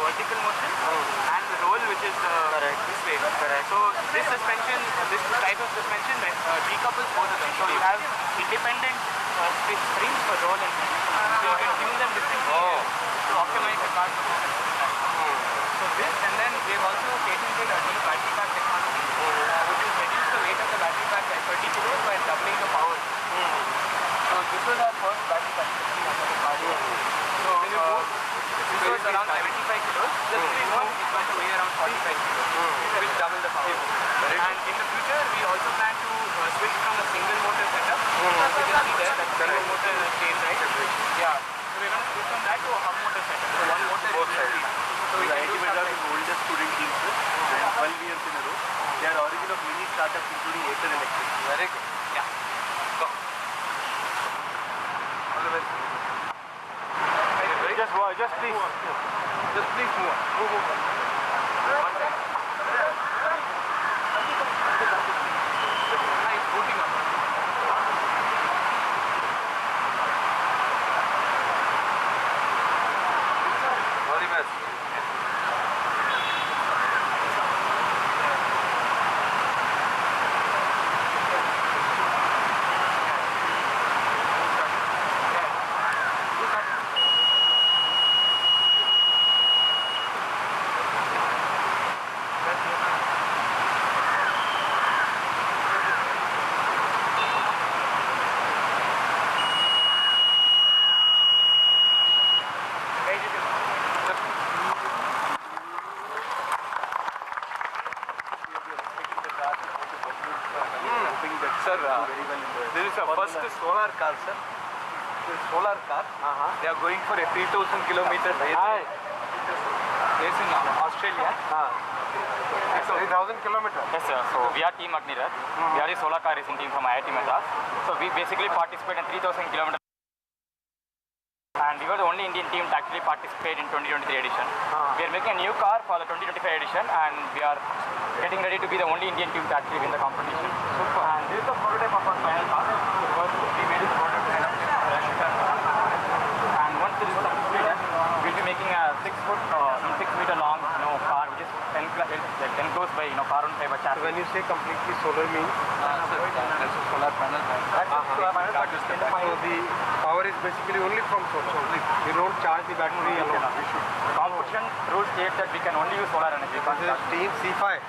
vertical motion and the roll which is this way. Correct. So this suspension, this type of suspension decouples both of them. So you have independent springs for roll and pitch. So you can tune them differently to optimize the car's performance. So this, and then we have also patented a new battery pack technology which is reduce the weight of the battery pack by 30 kilos by doubling the power. So this was our first battery pack under the car. So this was around 75 kilos. The new one is going to weigh around 45 kilos. Which double the power. And in the future we also plan to switch from a single motor setup. You can see there that single motor chain, right? Yeah. So we're going to switch from that to a hub motor setup. So one motor both sides. So we IIT Madras is the oldest student team, sir, and 12 years in a row. They are origin of many startups including Aether Electric. Very good. yeah. Go. Just please move on. Move. One time. Nice, booting up. All the best. Sir, this is a first solar car, sir. This solar car. They are going for a 3,000 kilometer race. Race in Australia. 3,000 kilometers. Yes, sir. So we are Team Agnirat. We are the solar car racing team from IIT Madras. So we basically participate in 3,000 kilometers. And we were the only Indian team to actually participate in 2023 edition. We are making a new car for the 2025 edition, and we are getting ready to be the only Indian team to actually win the competition. Super. And this is the prototype of our final car. We made this prototype and once it is completed, we'll be making a 6 meter long car which is enclosed by carbon fiber chassis. When you say completely solar means? That's a solar panel. So the power is basically only from solar. You don't charge the battery alone. The competition rules state that we can only use solar energy. This is Team C5.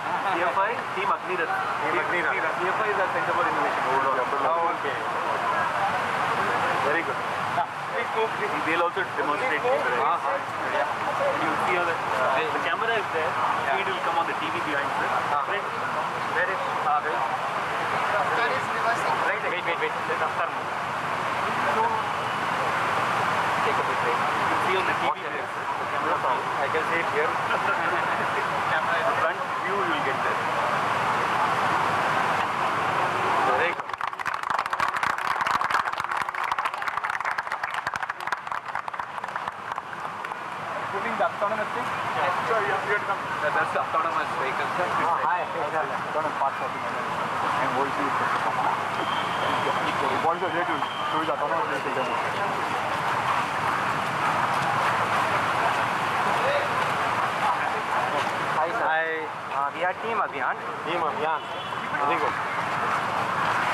CFI, Team Agnirat. CFI is the Center for Innovation. Oh, okay. Very good. They'll also demonstrate. You see how the camera is there. Feed will come on the TV behind, sir. Where is Car is reversing. Wait. There's a turn. Take a bit break. You see on the TV there, sir. The camera I can see it here. camera is the front view you will get there. Very good. Putting the autonomous thing? Yes, sure, you have to come. That's the autonomous vehicle, sir. Hi, autonomous parts of and what is the way to use autonomous vehicle? Hi, sir. We are Team Abhiyan. Very good.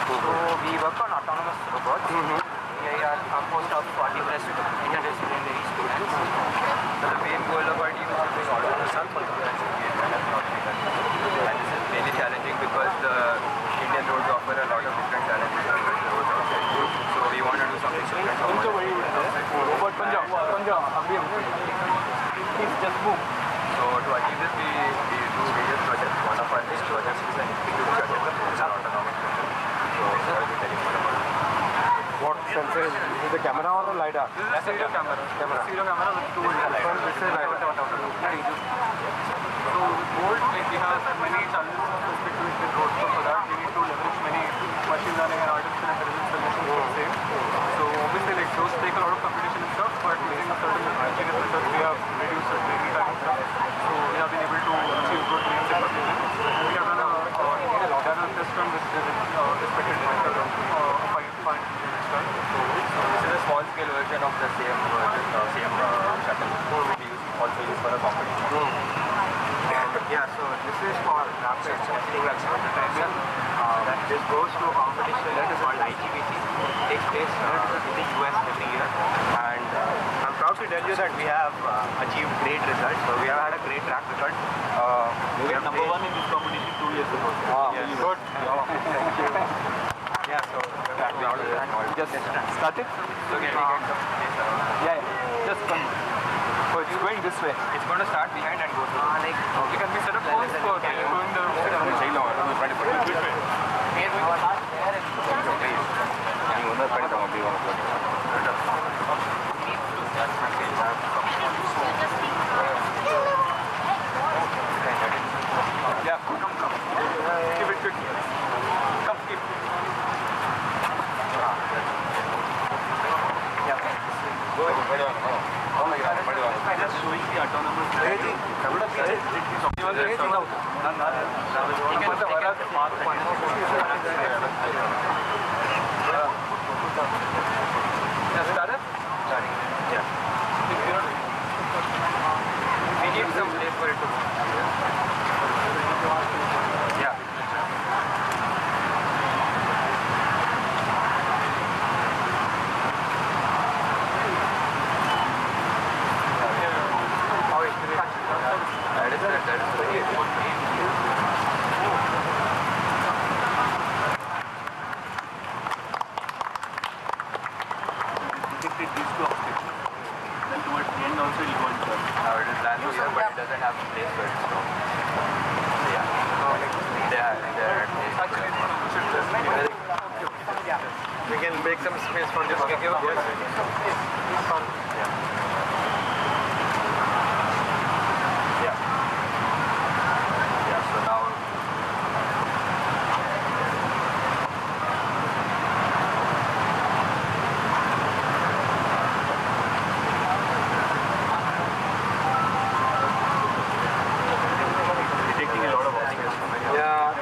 So we work on autonomous robots. We are composed of 40 plus interdisciplinary students. So the main goal of our team is to bring autonomous self-confidence in the and this is really challenging because the Indian roads offer a lot of different challenges compared to the roads outside. So we want to do something different. Please just move. So to achieve this, we do various projects. One of our main projects is an executive project that is an autonomous system. So I will be telling more about it. What sensor is it? The camera or the LiDAR? This is a stereo camera. Stereo camera with two LiDAR. This is LiDAR. So bold, we have many challenges with respect to Indian roads. So for that, we need to leverage many machine learning and artificial intelligence solutions for the same. So obviously, like those take a lot of computation and stuff, but using a certain engineering method, we have reduced the training time and stuff. So we have been able to achieve good range and performance. We have done a test run with the respected center of 5 units run. So this is a small scale version of the same shuttle. We also use This goes to a competition called IGBC. It takes place in the US every year. And I'm proud to tell you that we have achieved great results. So we have had a great track record. We were number one in this competition 2 years ago. Yes. Good. Yeah, so Just start it? so can we get some place around? Yeah. Just one. Oh, it's going this way. It's going to start behind and go through. You can be set up poles for going the Yeah, come. Keep it quick. Come, keep. Just showing the autonomous We need some place for it to go. Yeah. That is very detected these two obstacles. Then towards the end also it will go in turn. Now it is land here, but it doesn't have a place for it to go. So yeah. We can make some space for this. Okay, Yeah, so now Detecting a lot of obstacles. yeah.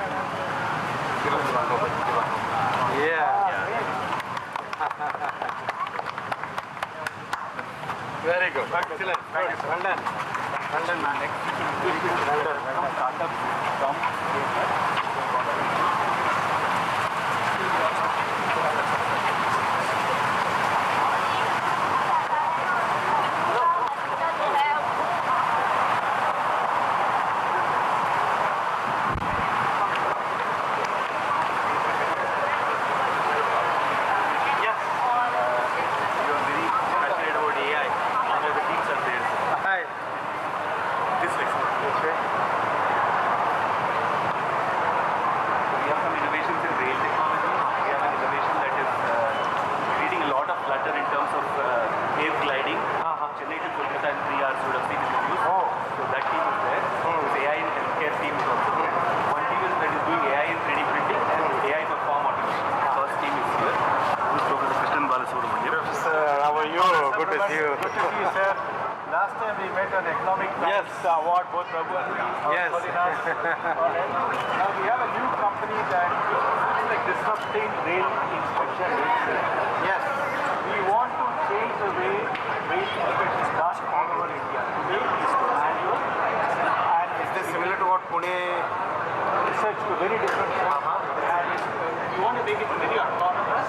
Very good. Excellent. Thank you, sir. Well done. Well done, man. Well done. Startup from award both Prabhu and me. Yes. Now we have a new company that is like disrupting rail inspection. Yes. We want to change the way rail inspection is done all over India. Today is manual and Is this similar to what Pune? research to very different and we want to make it very autonomous.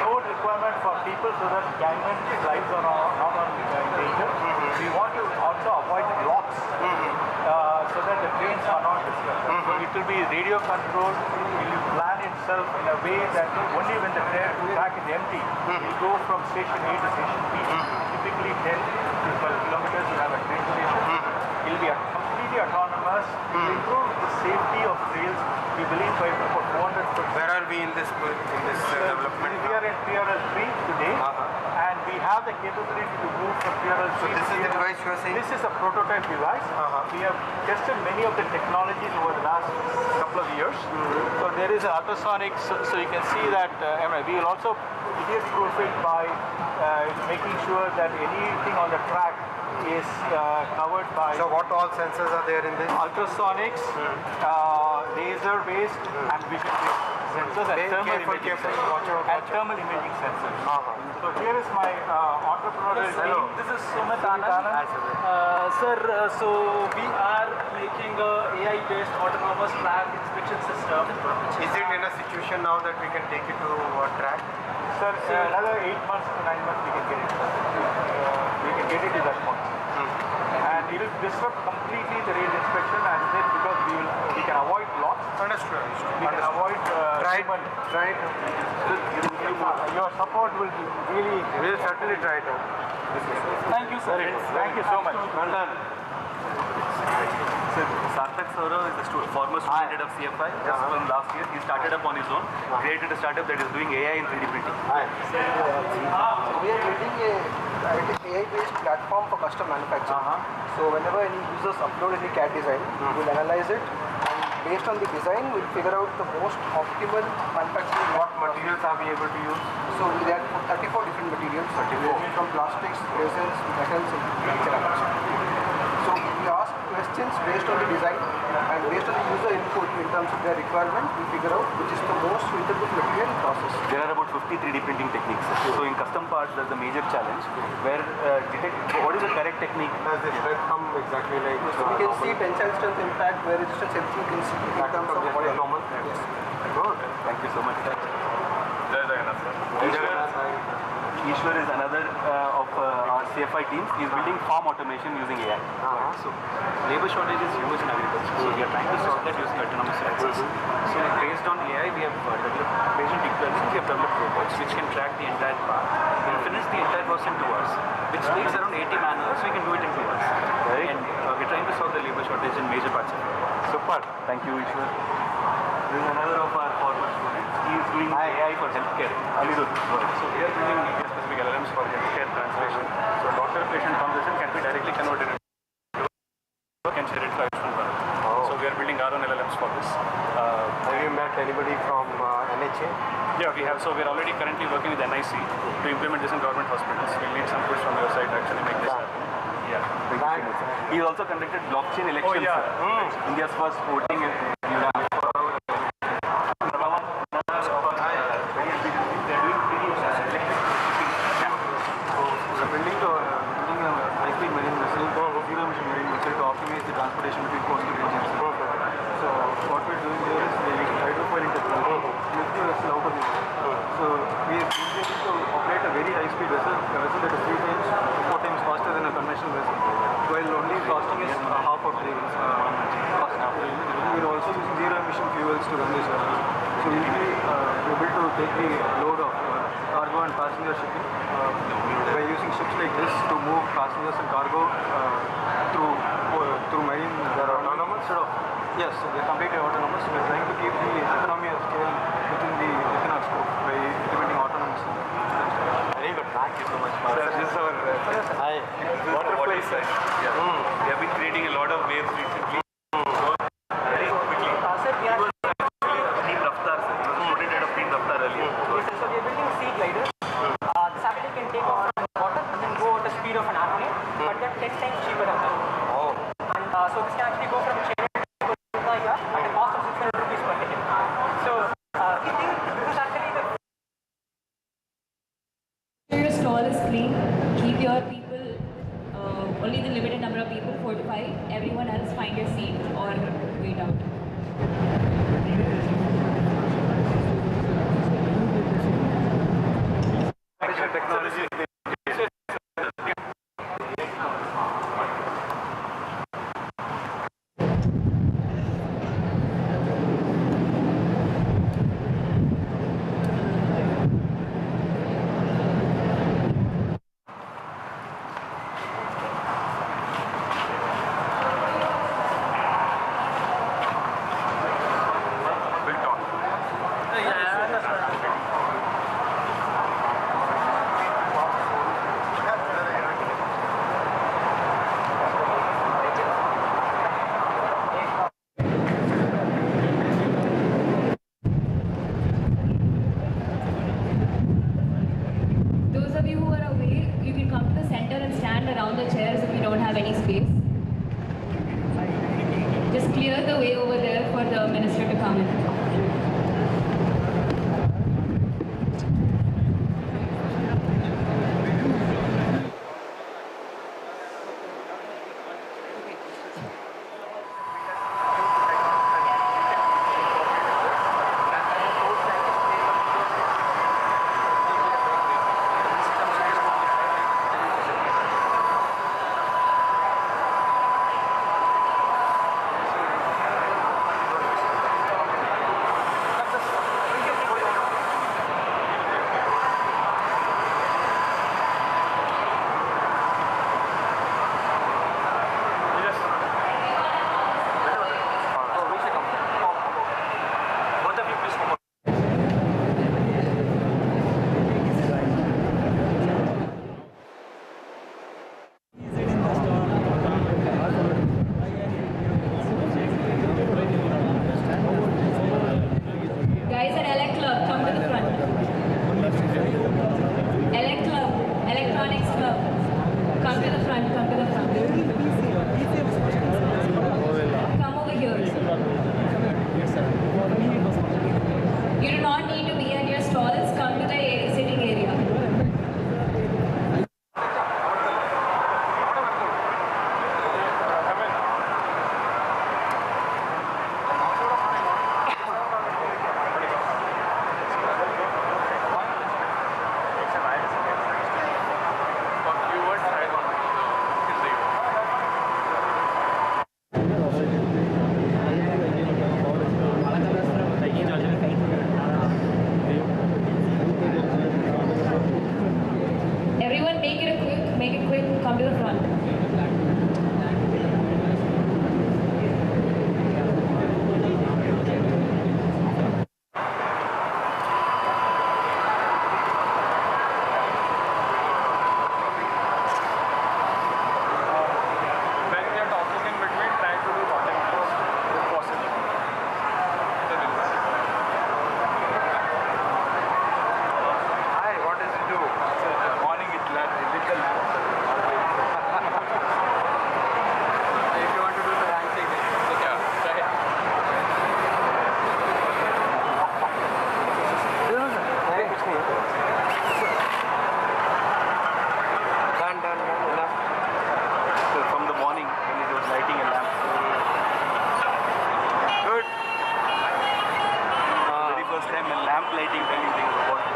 No requirement for people so that gangmen lives are not on danger. We want to also avoid blocks so that the trains are not disturbed. So it will be radio controlled. It will plan itself in a way that only when the track is empty, it will go from station A to station B. Typically 10 to 12 kilometers you have a train station. It will be completely autonomous. It will improve the safety of rails. We believe by about 400%. Where are we in this development? We are in PRL 3 today, and we have the capability to move from PRL 3 So this is the device you are saying? This is a prototype device. We have tested many of the technologies over the last couple of years. So there is an ultrasonic, so you can see that we will also idiot-proof it by making sure that anything on the track is covered by So what all sensors are there in this? ultrasonics, laser-based and vision-based sensors and thermal imaging sensors. So here is my entrepreneurial team. This is Sumit Anand. Sir, so we are making a AI-based autonomous track inspection system. Is it in a situation now that we can take it to track? Sir, another 8 months to 9 months we can get it. We can get it to that point. And it will disrupt completely the rail inspection and then because we can avoid lots. Understood. We can avoid Try it. your support will be really. We will certainly try it out. Thank you, sir. Thank you so much. Well done. Sir, Sarthak Saurav is a former student head of CFI just from last year. He started up on his own, created a startup that is doing AI in 3D printing. We are building a AI-based platform for custom manufacturing. So whenever any users upload any CAD design, we'll analyze it, and based on the design, we'll figure out the most optimal manufacturing. What materials are we able to use? So we have 34 different materials, ranging from plastics, resins, metals, and ceramics. So we ask questions based on the design and based on the user input in terms of their requirement, we figure out which is the most suitable material process. There are about 50 3D printing techniques. So in custom parts, there's a major challenge where what is the correct technique? Does the spread come exactly like So we can see tensile strength, impact, wear resistance, everything you can see in terms of what is normal? Yes. Good. Thank you so much. Ishwar is another of our CFI teams. He is building farm automation using AI. So labor shortage is huge in agriculture. So we are trying to solve that using autonomous vehicles. So based on AI, we have developed, based on deep learning, we have developed robots which can track the entire path and finish the entire process in 2 hours, which takes around 80 man-hours. We can do it in 2 hours. And we're trying to solve the labor shortage in major parts of India. Super. Thank you, Ishwar. This is another of our former students. He is doing AI for healthcare. Anirudh. So we are doing media-specific LLMs for healthcare translation. So doctor-patient conversation can be directly converted into and share it to Ashwini. So we are building our own LLMs for this. Have you met anybody from NHA? Yeah, we have. So we are already currently working with NIC to implement this in government hospitals. We'll need some push from your side to actually make this happen. Yeah. Thank you so much. He also conducted blockchain elections. India's first voting. Transportation between coastal regions. So what we're doing here is we're hydrofoiling technology. Lift the vessel out of the water. So we are able to operate a very high speed vessel, a vessel that is 3 times, 4 times faster than a conventional vessel, while only costing is half of the cost. We're also using zero emission fuels to run this vessel. So we'll be able to take the load of cargo and passenger shipping by using ships like this to move passengers and cargo through marine. They're autonomous? Yes, they're completely autonomous. We're trying to keep the economy of scale within our scope by implementing autonomous. Very good. Thank you so much. This is our Wonderful. We have been creating a lot of waves recently. Very quickly. He was actually Team Raftar, sir. He was a student head of Team Raftar earlier. So we are building sea gliders. The satellite can take off from water and then go at the speed of an airplane, but they're 10 times cheaper than that. And so this can actually go from Chennai to Kolkata here at a cost of 600 rupees per ticket. So we think this is actually the Your stall is clean. Keep your people, only the limited number of people, 4 to 5. Everyone else find your seat or wait out. Technology. time in lamp lighting when using robots.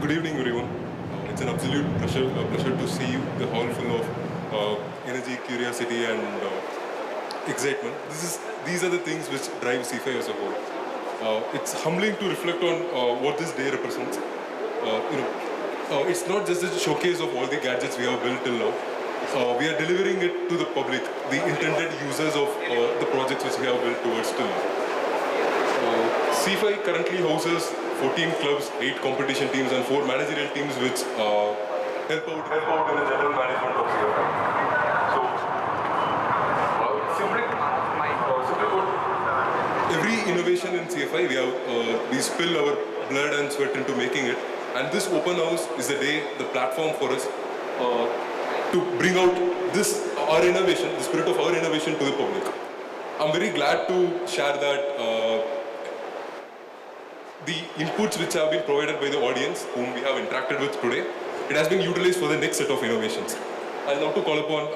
Good evening, everyone. It's an absolute pleasure to see you, the hall full of energy, curiosity, and excitement. These are the things which drive C5 as a whole. It's humbling to reflect on what this day represents. It's not just a showcase of all the gadgets we have built till now. We are delivering it to the public, the intended users of the projects which we have built towards till now. C5 currently houses 14 clubs, 8 competition teams, and 4 managerial teams which help out in the general management of C5. So, simply put, every innovation in CFI, we spill our blood and sweat into making it, and this open house is the day, the platform for us to bring out our innovation, the spirit of our innovation to the public. I'm very glad to share that the inputs which have been provided by the audience whom we have interacted with today, it has been utilized for the next set of innovations. I'll now to call upon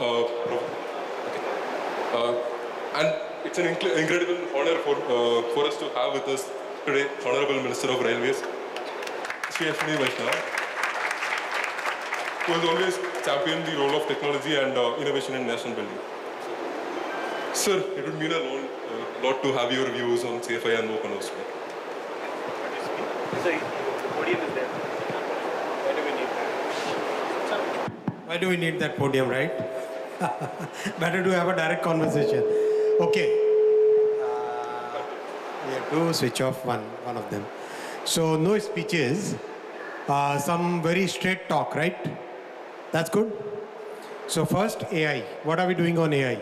and it's an incredible honor for us to have with us today Honorable Minister of Railways, Shri Ashwini Vaishnaw, who has always championed the role of technology and innovation in national building. Sir, it would mean a lot to have your views on CFI and open house. So, the podium is there. Why do we need that? Why do we need that podium, right? Better to have a direct conversation. Okay. We have to switch off one of them. So, no speeches. Some very straight talk, right? That's good. So first, AI. What are we doing on AI?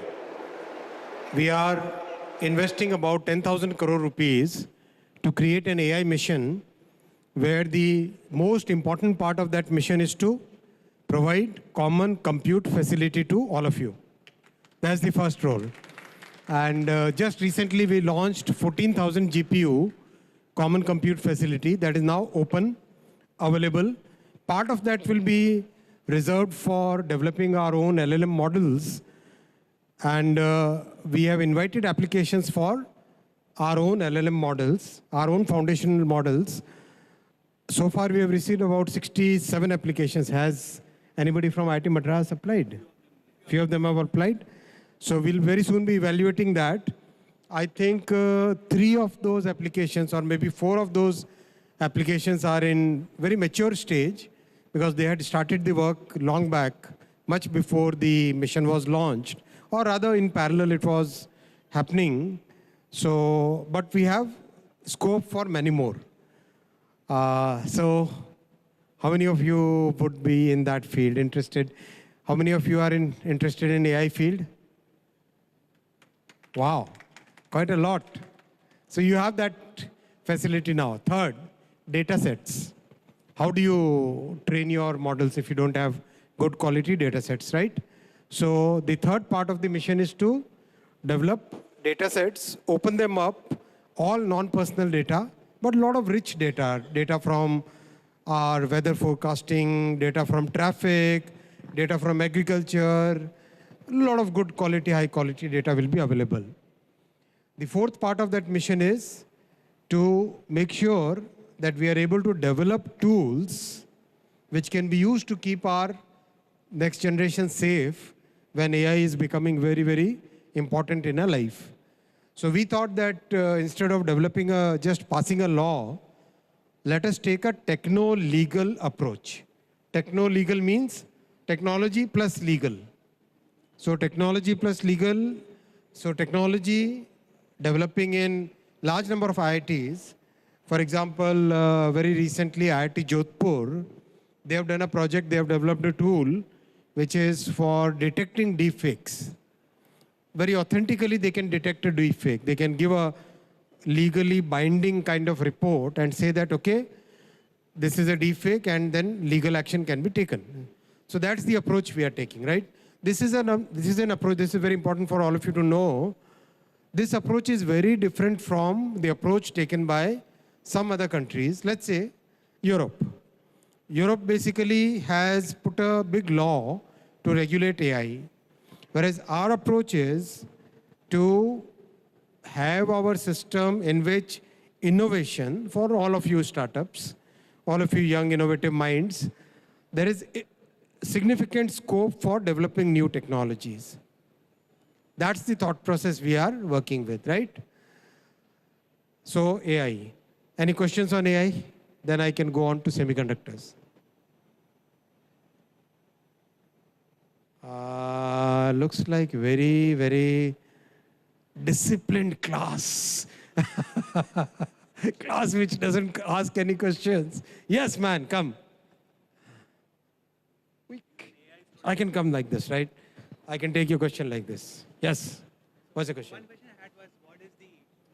We are investing about 10,000 crore rupees to create an AI mission where the most important part of that mission is to provide common compute facility to all of you. That's the first role. And just recently we launched 14,000 GPU common compute facility that is now open, available. Part of that will be reserved for developing our own LLM models. And we have invited applications for our own LLM models, our own foundational models. So far, we have received about 67 applications. Has anybody from IIT Madras applied? Few of them have applied. So we'll very soon be evaluating that. I think 3 of those applications, or maybe 4 of those applications, are in very mature stage because they had started the work long back, much before the mission was launched, or rather in parallel it was happening. So, but we have scope for many more. So, how many of you would be in that field interested? How many of you are interested in AI field? Wow, quite a lot. So you have that facility now. Third, data sets. How do you train your models if you don't have good quality data sets, right? So the third part of the mission is to develop data sets, open them up, all non-personal data, but a lot of rich data, data from our weather forecasting, data from traffic, data from agriculture, a lot of good quality, high quality data will be available. The fourth part of that mission is to make sure that we are able to develop tools which can be used to keep our next generation safe when AI is becoming very, very important in our life. So we thought that instead of developing just passing a law, let us take a techno-legal approach. Techno-legal means technology plus legal. So technology plus legal. So technology developing in large number of IITs. For example, very recently IIT Jodhpur, they have done a project, they have developed a tool which is for detecting deepfakes. Very authentically they can detect a deepfake. They can give a legally binding kind of report and say that, okay, this is a deepfake, and then legal action can be taken. So that's the approach we are taking, right? This is an approach, this is very important for all of you to know. This approach is very different from the approach taken by some other countries. Let's say Europe. Europe basically has put a big law to regulate AI, whereas our approach is to have our system in which innovation for all of you startups, all of you young innovative minds, there is significant scope for developing new technologies. That's the thought process we are working with, right? So AI. Any questions on AI? Then I can go on to semiconductors. Looks like very, very disciplined class. Class which doesn't ask any questions. Yes, man, come. I can come like this, right? I can take your question like this. Yes. What's the question? One question I had was, what is the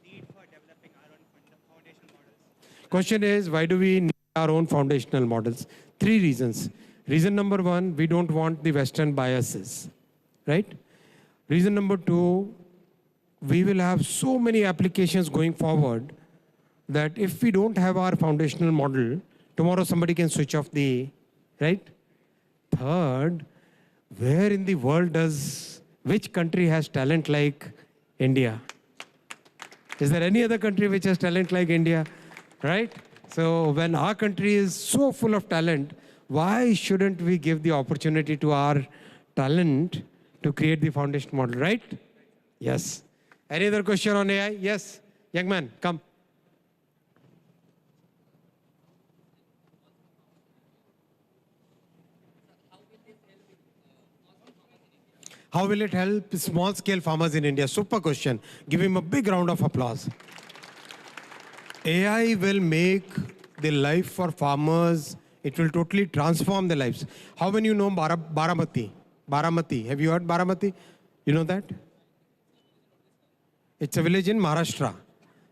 need for developing our own foundational models? Question is, why do we need our own foundational models? 3 reasons. Reason number 1, we don't want the Western biases, right? Reason number 2, we will have so many applications going forward that if we don't have our foundational model, tomorrow somebody can switch off the, right? Third, where in the world which country has talent like India? Is there any other country which has talent like India, right? So when our country is so full of talent, why shouldn't we give the opportunity to our talent to create the foundation model, right? Yes. Any other question on AI? Yes. Young man, come. How will it help small-scale farmers in India? Super question. Give him a big round of applause. AI will make the life for farmers, it will totally transform their lives. How many you know Baramati? Baramati. Have you heard Baramati? You know that? It's a village in Maharashtra,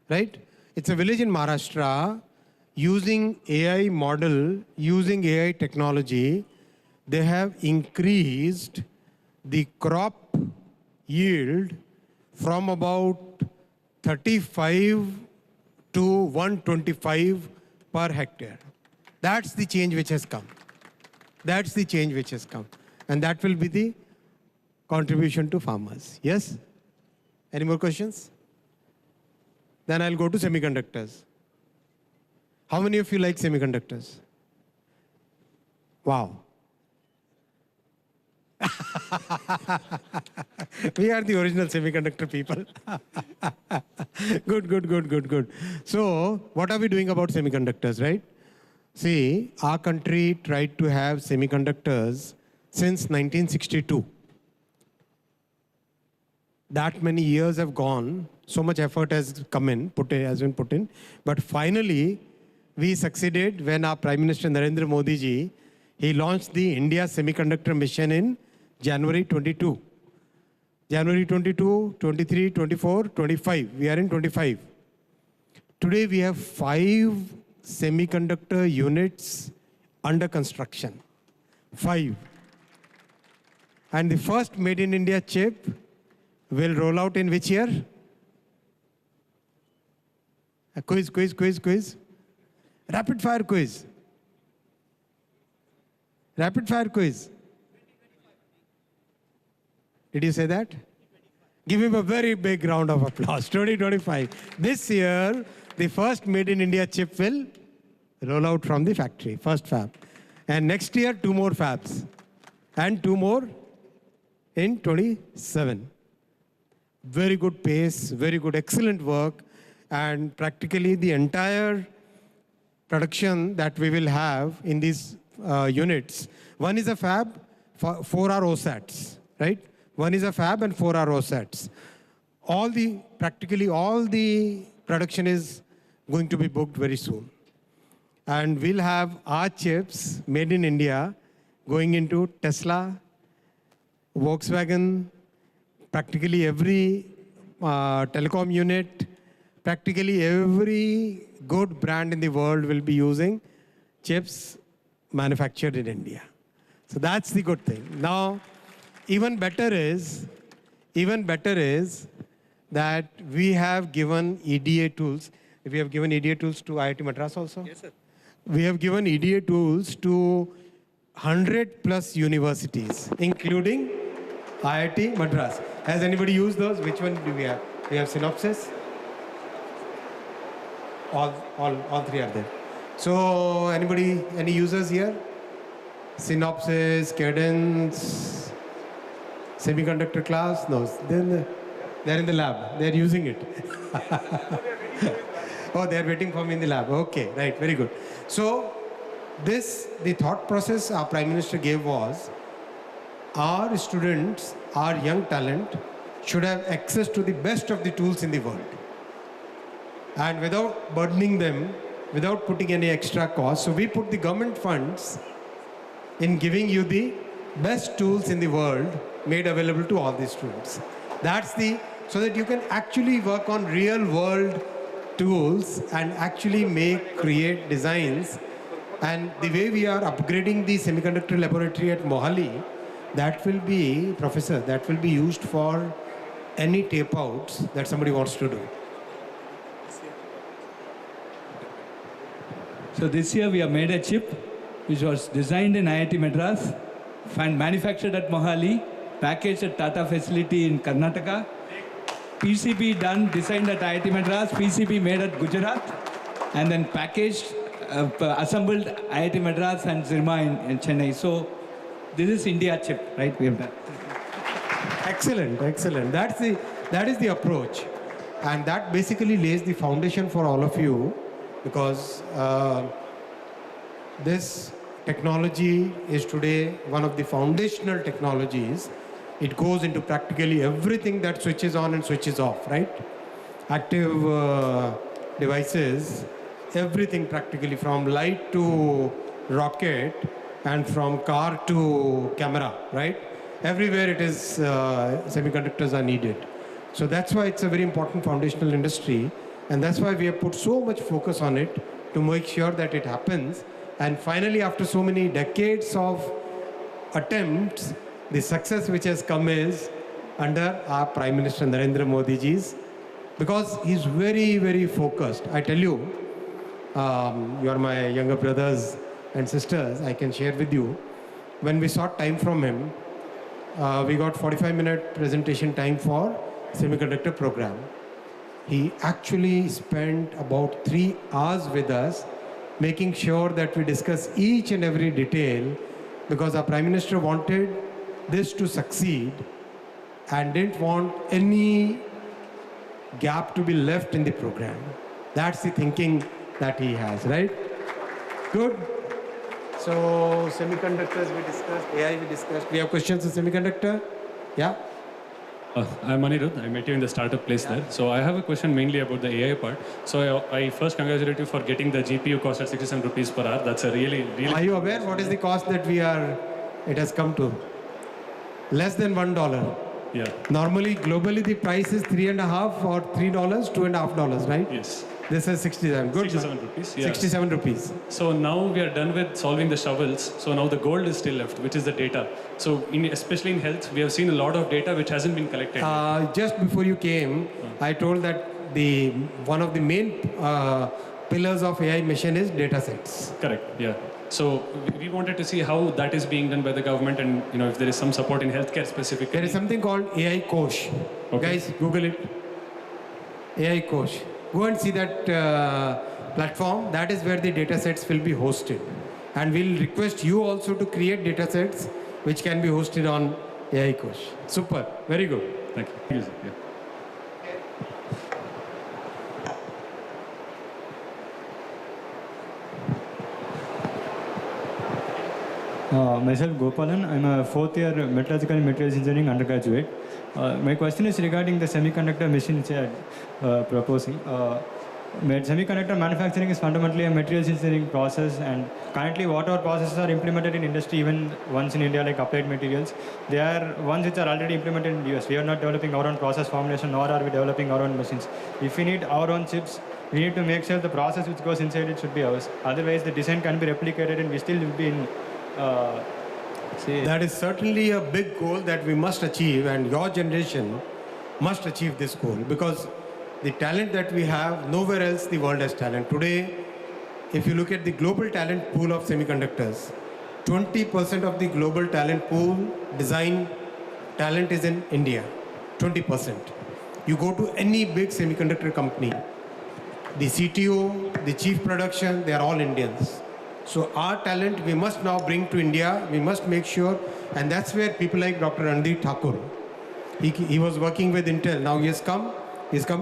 right? It's a village in Maharashtra using AI model, using AI technology. They have increased the crop yield from about 35 to 125 per hectare. That's the change which has come. That's the change which has come. And that will be the contribution to farmers. Yes? Any more questions? Then I'll go to semiconductors. How many of you like semiconductors? Wow. We are the original semiconductor people. Good. So, what are we doing about semiconductors, right? See, our country tried to have semiconductors since 1962. That many years have gone, so much effort has been put in, but finally, we succeeded when our Prime Minister Narendra Modi ji, he launched the India Semiconductor Mission in January 22. January 22, 23, 24, 25. We are in 25. Today we have 5 semiconductor units under construction. 5. And the first made in India chip will roll out in which year? A quiz. Rapid fire quiz. Rapid fire quiz. Did you say that? Give him a very big round of applause. 2025. This year, the first made in India chip will roll out from the factory, first fab. And next year, 2 more fabs. And 2 more in 27. Very good pace, very good, excellent work. And practically the entire production that we will have in these units. One is a fab, 4 are OSATs, right? 1 is a fab, and 4 are OSATs. Practically all the production is going to be booked very soon. And we'll have our chips made in India going into Tesla, Volkswagen, practically every telecom unit, practically every good brand in the world will be using chips manufactured in India. So that's the good thing. Now, even better is that we have given EDA tools. We have given EDA tools to IIT Madras also. Yes, sir. We have given EDA tools to 100+ universities, including IIT Madras. Has anybody used those? Which one do we have? We have Synopsys. All three are there. So any users here? Synopsys, Cadence, semiconductor class? No, they're in the lab. They're using it. Oh, they're waiting for me in the lab. Okay, right, very good. So the thought process our Prime Minister gave was, our students, our young talent, should have access to the best of the tools in the world. And without burdening them, without putting any extra cost. So we put the government funds in giving you the best tools in the world made available to all the students. So that you can actually work on real world tools and actually create designs. And the way we are upgrading the semiconductor laboratory at Mohali, that will be, Professor, that will be used for any tape outs that somebody wants to do. So this year we have made a chip which was designed in IIT Madras, manufactured at Mohali, packaged at Tata facility in Karnataka, PCB designed at IIT Madras, PCB made at Gujarat, and then packaged, assembled IIT Madras and Zirma in Chennai. So this is India chip, right? We have done. Excellent, excellent. That is the approach. And that basically lays the foundation for all of you, because this technology is today one of the foundational technologies. It goes into practically everything that switches on and switches off, right? Active devices, everything practically, from light to rocket and from car to camera, right? Everywhere it is, semiconductors are needed. So that's why it's a very important foundational industry. And that's why we have put so much focus on it to make sure that it happens. And finally, after so many decades of attempts, the success which has come is under our Prime Minister Narendra Modi ji's, because he's very, very focused. I tell you, you are my younger brothers and sisters, I can share with you. When we sought time from him, we got 45-minute presentation time for semiconductor program. He actually spent about 3 hours with us, making sure that we discuss each and every detail, because our Prime Minister wanted this to succeed and didn't want any gap to be left in the program. That's the thinking that he has, right? Good. So semiconductors we discussed, AI we discussed. We have questions on semiconductor? Yeah? I'm Anirudh. I met you in the startup place there. So I have a question mainly about the AI part. So I first congratulate you for getting the GPU cost at 67 rupees per hour. That's a really... Are you aware what is the cost that it has come to? Less than $1. Yeah. Normally, globally, the price is $3.50 or $3, $2.50, right? Yes. This is 67. Good. 67 rupees. Yeah. 67 rupees. So now we are done with solving the shovels. So now the gold is still left, which is the data. So especially in health, we have seen a lot of data which hasn't been collected. Just before you came, I told that one of the main pillars of AI mission is data sets. Correct. Yeah. So we wanted to see how that is being done by the government, and if there is some support in healthcare specifically. There is something called AI Kosh. Okay. Guys, Google it. AI Kosh. Go and see that platform. That is where the data sets will be hosted. And we'll request you also to create data sets which can be hosted on AI Kosh. Super. Very good. Thank you. Yeah. Myself Gopalan. I'm a fourth year metallurgical and materials engineering undergraduate. My question is regarding the semiconductor machine which I am proposing. Semiconductor manufacturing is fundamentally a materials engineering process, and currently whatever processes are implemented in industry, even ones in India like applied materials, they are ones which are already implemented in the US. We are not developing our own process formulation, nor are we developing our own machines. If we need our own chips, we need to make sure the process which goes inside it should be ours. Otherwise, the design can be replicated and we still will be in that is certainly a big goal that we must achieve, and your generation must achieve this goal, because the talent that we have, nowhere else the world has talent. Today, if you look at the global talent pool of semiconductors, 20% of the global talent pool, design talent is in India, 20%. You go to any big semiconductor company, the CTO, the chief production, they are all Indians. So our talent we must now bring to India, we must make sure, and that's where people like Dr. Randeep Thakur, he was working with Intel, now he's come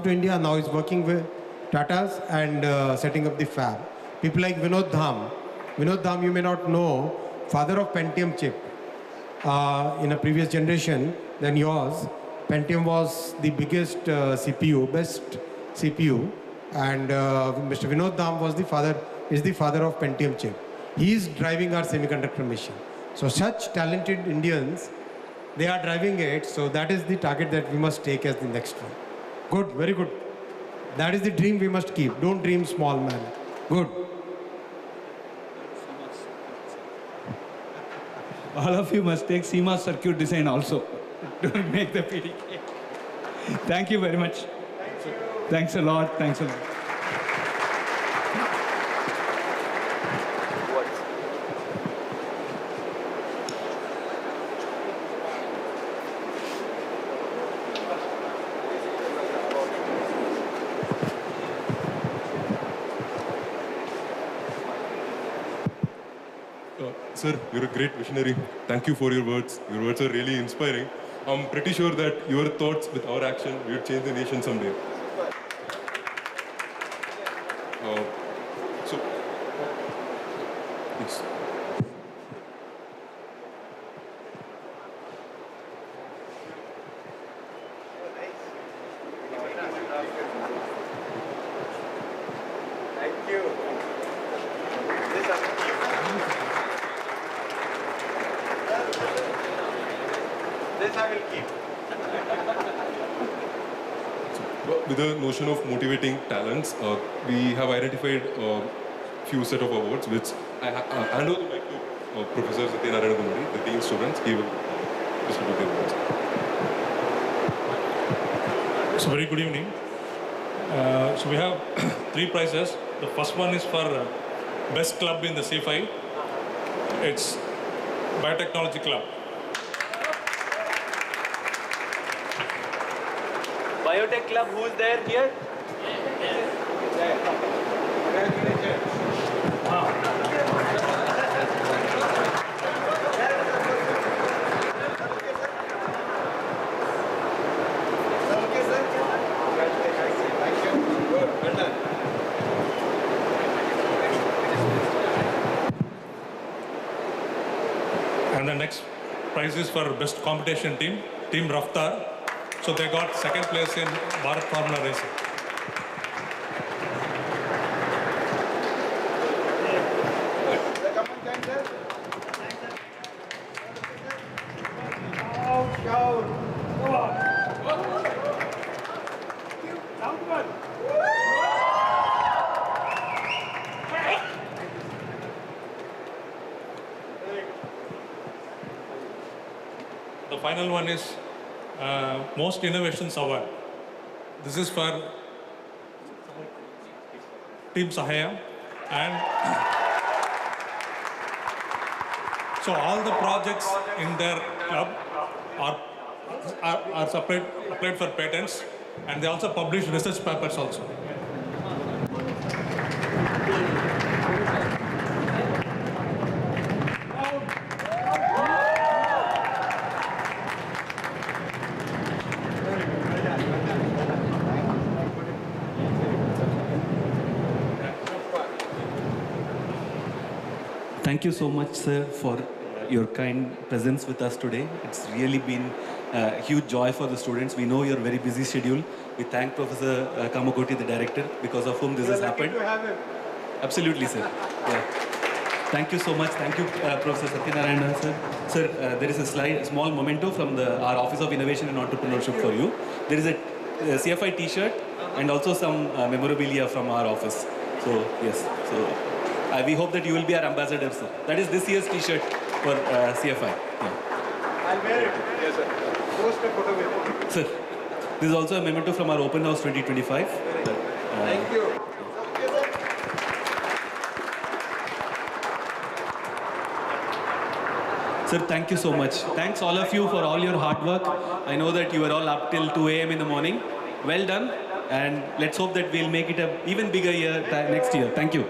to India, now he's working with Tatas and setting up the fab. People like Vinod Dham, you may not know, father of Pentium chip. In a previous generation than yours, Pentium was the biggest CPU, best CPU, and Mr. Vinod Dham is the father of Pentium chip. He is driving our semiconductor mission. So such talented Indians, they are driving it, so that is the target that we must take as the next one. Good, very good. That is the dream we must keep. Don't dream small, man. Good. All of you must take CMOS circuit design also to make the PDK. Thank you very much. Thanks a lot. Thanks a lot. Sir, you're a great visionary. Thank you for your words. Your words are really inspiring. I'm pretty sure that your thoughts with our action will change the nation someday. Yes. Thank you. This I will keep. With the notion of motivating talents, we have identified a few set of awards, which I hand over the mic to Professor Satyanarayana Gumari, the Dean students. He will distribute the awards. So very good evening. So we have 3 prizes. The first one is for best club in the C5. It's Biotechnology Club. Biotech Club, who is there here? And the next prize is for best competition team, Team Raftar. So they got second place in Bharat Formula Racing. The final one is Most Innovations Award. This is for Team Sahaya, and so all the projects in their club are separate, applied for patents, and they also publish research papers also. Thank you so much, sir, for your kind presence with us today. It's really been a huge joy for the students. We know your very busy schedule. We thank Professor Kamakoti, the director, because of whom this has happened. To have him. Absolutely, sir. Yeah. Thank you so much. Thank you, Professor Satyanarayana, sir. Sir, there is a small memento from our Office of Innovation and Entrepreneurship for you. There is a CFI T-shirt and also some memorabilia from our office. So, yes. So, we hope that you will be our ambassador, sir. That is this year's T-shirt for CFI. Yeah. I'll wear it. Yes, sir. Post a photo with it. Sir, this is also a memento from our Open House 2025. Thank you. Sir, thank you so much. Thanks all of you for all your hard work. I know that you were all up till 2 a.m. in the morning. Well done. And let's hope that we'll make it an even bigger year next year. Thank you.